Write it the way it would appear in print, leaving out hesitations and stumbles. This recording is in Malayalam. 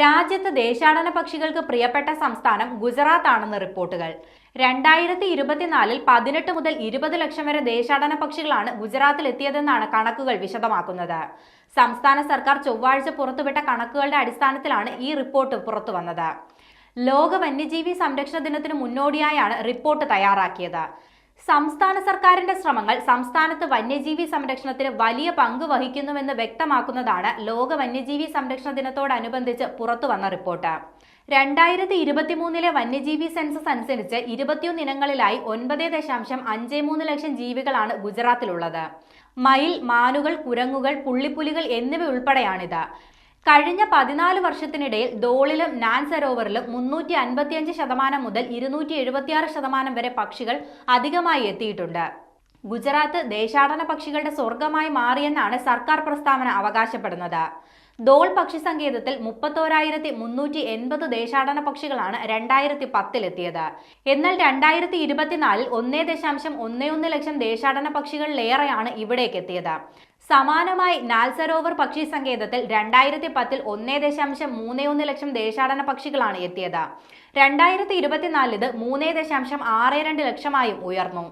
രാജ്യത്ത് ദേശാടന പക്ഷികൾക്ക് പ്രിയപ്പെട്ട സംസ്ഥാനം ഗുജറാത്ത് ആണെന്ന് റിപ്പോർട്ടുകൾ. 2024 18 മുതൽ 20 ലക്ഷം വരെ ദേശാടന പക്ഷികളാണ് ഗുജറാത്തിൽ എത്തിയതെന്നാണ് കണക്കുകൾ വിശദമാക്കുന്നത്. സംസ്ഥാന സർക്കാർ ചൊവ്വാഴ്ച പുറത്തുവിട്ട കണക്കുകളുടെ അടിസ്ഥാനത്തിലാണ് ഈ റിപ്പോർട്ട് പുറത്തുവന്നത്. ലോക വന്യജീവി സംരക്ഷണ ദിനത്തിന് മുന്നോടിയായാണ് റിപ്പോർട്ട് തയ്യാറാക്കിയത്. സംസ്ഥാന സർക്കാരിന്റെ ശ്രമങ്ങൾ സംസ്ഥാനത്ത് വന്യജീവി സംരക്ഷണത്തിന് വലിയ പങ്ക് വഹിക്കുന്നുവെന്ന് വ്യക്തമാക്കുന്നതാണ് ലോക വന്യജീവി സംരക്ഷണ ദിനത്തോടനുബന്ധിച്ച് പുറത്തുവന്ന റിപ്പോർട്ട്. 2023 വന്യജീവി സെൻസസ് അനുസരിച്ച് 21 ഇനങ്ങളിലായി 9.53 ലക്ഷം ജീവികളാണ് ഗുജറാത്തിലുള്ളത്. മയിൽ, മാനുകൾ, കുരങ്ങുകൾ, പുള്ളിപ്പുലികൾ എന്നിവ ഉൾപ്പെടെയാണിത്. കഴിഞ്ഞ 14 വർഷത്തിനിടയിൽ ധോളിലും നാൻ സരോവറിലും 355% മുതൽ 276% വരെ പക്ഷികൾ അധികമായി എത്തിയിട്ടുണ്ട്. ഗുജറാത്ത് ദേശാടന പക്ഷികളുടെ സ്വർഗമായി മാറിയെന്നാണ് സർക്കാർ പ്രസ്താവന അവകാശപ്പെടുന്നത്. ധോൾ പക്ഷി സങ്കേതത്തിൽ 31,380 ദേശാടന പക്ഷികളാണ് 2010 എത്തിയത്. എന്നാൽ 2024 1.11 ലക്ഷം ദേശാടന പക്ഷികളിലേറെയാണ് ഇവിടേക്ക് എത്തിയത്. സമാനമായി നാൽ സരോവർ പക്ഷി സങ്കേതത്തിൽ 2010 1.31 ലക്ഷം ദേശാടന പക്ഷികളാണ് എത്തിയത്. 2024 ഇത് 3.62 ലക്ഷമായും ഉയർന്നു.